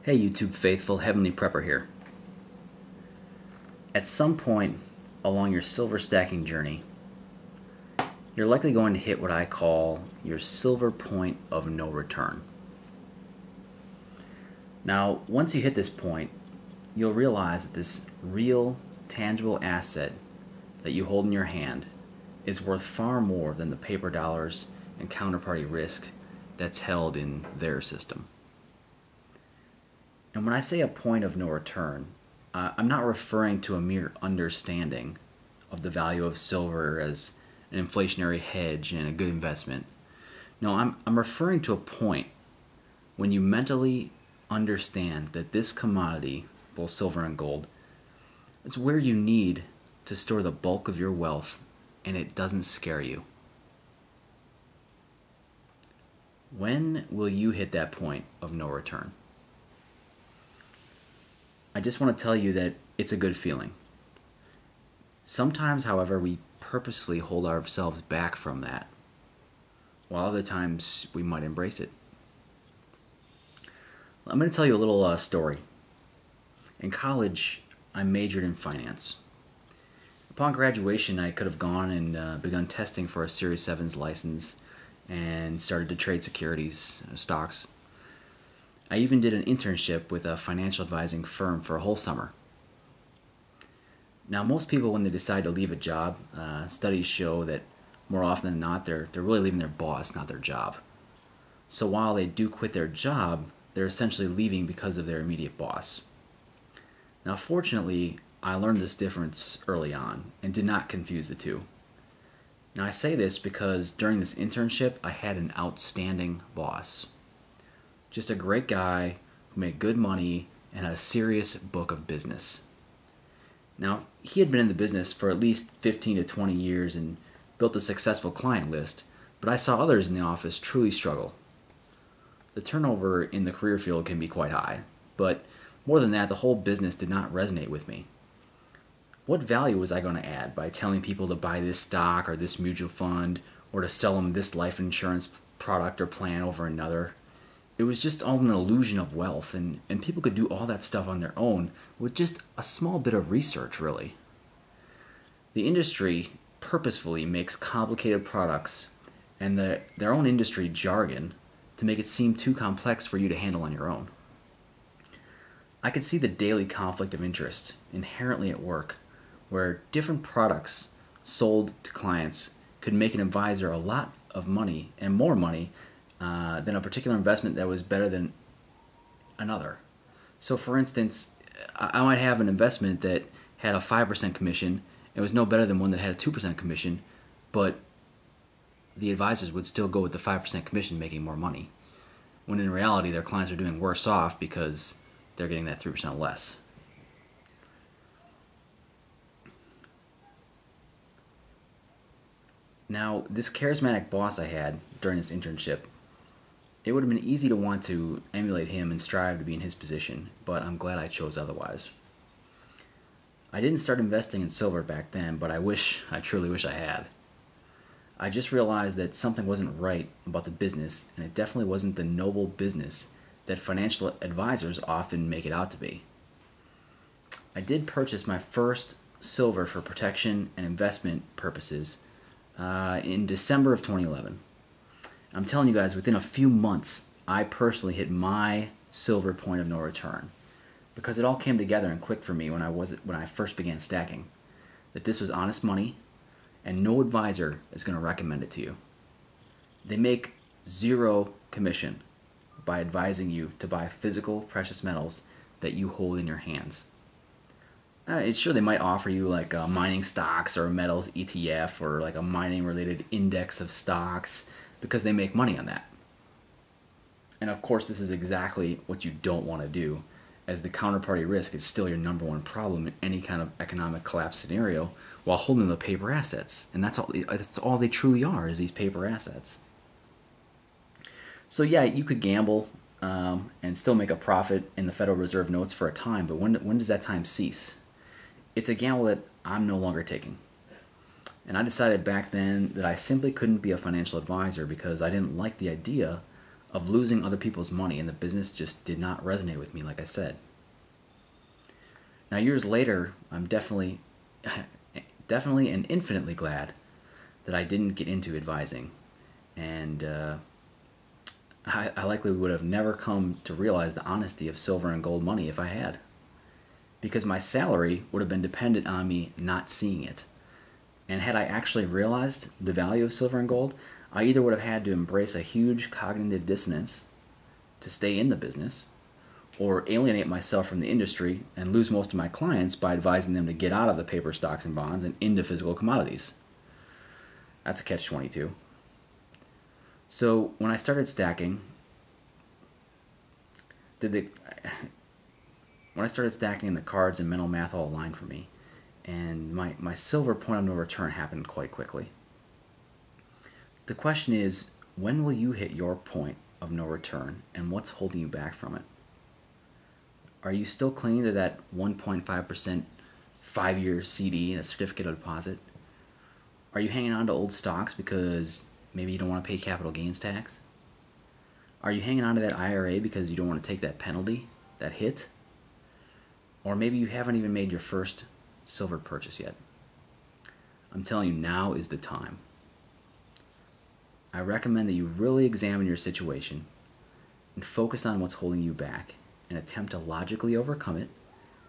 Hey YouTube faithful, Heavenly Prepper here. At some point along your silver stacking journey, you're likely going to hit what I call your silver point of no return. Now, once you hit this point, you'll realize that this real, tangible asset that you hold in your hand is worth far more than the paper dollars and counterparty risk that's held in their system. And when I say a point of no return, I'm not referring to a mere understanding of the value of silver as an inflationary hedge and a good investment. No, I'm referring to a point when you mentally understand that this commodity, both silver and gold, is where you need to store the bulk of your wealth and it doesn't scare you. When will you hit that point of no return? I just want to tell you that it's a good feeling. Sometimes, however, we purposely hold ourselves back from that, while other times we might embrace it. I'm going to tell you a little story. In college, I majored in finance. Upon graduation, I could have gone and begun testing for a Series 7's license and started to trade securities, stocks. I even did an internship with a financial advising firm for a whole summer. Now, most people, when they decide to leave a job, studies show that more often than not, they're really leaving their boss, not their job. So while they do quit their job, they're essentially leaving because of their immediate boss. Now, fortunately, I learned this difference early on and did not confuse the two. Now, I say this because during this internship, I had an outstanding boss. Just a great guy who made good money and had a serious book of business. Now, he had been in the business for at least 15 to 20 years and built a successful client list, but I saw others in the office truly struggle. The turnover in the career field can be quite high, but more than that, the whole business did not resonate with me. What value was I going to add by telling people to buy this stock or this mutual fund or to sell them this life insurance product or plan over another? It was just all an illusion of wealth, and people could do all that stuff on their own with just a small bit of research, really. The industry purposefully makes complicated products and their own industry jargon to make it seem too complex for you to handle on your own. I could see the daily conflict of interest inherently at work, where different products sold to clients could make an advisor a lot of money and more money than a particular investment that was better than another. So for instance, I might have an investment that had a 5% commission and was no better than one that had a 2% commission, but the advisors would still go with the 5% commission making more money, when in reality their clients are doing worse off because they're getting that 3% less. Now, this charismatic boss I had during this internship, it would have been easy to want to emulate him and strive to be in his position, but I'm glad I chose otherwise. I didn't start investing in silver back then, but I truly wish I had. I just realized that something wasn't right about the business, and it definitely wasn't the noble business that financial advisors often make it out to be. I did purchase my first silver for protection and investment purposes in December of 2011. I'm telling you guys, within a few months, I personally hit my silver point of no return, because it all came together and clicked for me when I first began stacking, that this was honest money, and no advisor is going to recommend it to you. They make zero commission by advising you to buy physical precious metals that you hold in your hands. It's sure they might offer you like mining stocks or a metals ETF or like a mining related index of stocks, because they make money on that. And of course, this is exactly what you don't want to do, as the counterparty risk is still your number one problem in any kind of economic collapse scenario, while holding the paper assets. And that's all they truly are, is these paper assets. So yeah, you could gamble and still make a profit in the Federal Reserve notes for a time, but when does that time cease? It's a gamble that I'm no longer taking. And I decided back then that I simply couldn't be a financial advisor because I didn't like the idea of losing other people's money, and the business just did not resonate with me, like I said. Now, years later, I'm definitely and infinitely glad that I didn't get into advising, and I likely would have never come to realize the honesty of silver and gold money if I had, because my salary would have been dependent on me not seeing it. And had I actually realized the value of silver and gold, I either would have had to embrace a huge cognitive dissonance to stay in the business, or alienate myself from the industry and lose most of my clients by advising them to get out of the paper stocks and bonds and into physical commodities. That's a catch-22. So when I started stacking, when I started stacking, the cards and mental math all aligned for me, and my silver point of no return happened quite quickly. The question is, when will you hit your point of no return, and what's holding you back from it? Are you still clinging to that 1.5% 5-year CD, a certificate of deposit? Are you hanging on to old stocks because maybe you don't want to pay capital gains tax? Are you hanging on to that IRA because you don't want to take that penalty, that hit? Or maybe you haven't even made your first silver purchase yet. I'm telling you, now is the time. I recommend that you really examine your situation and focus on what's holding you back, and attempt to logically overcome it,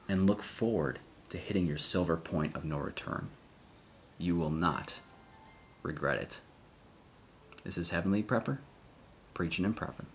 and look forward to hitting your silver point of no return. You will not regret it. This is Heavenly Prepper, preaching and prepping.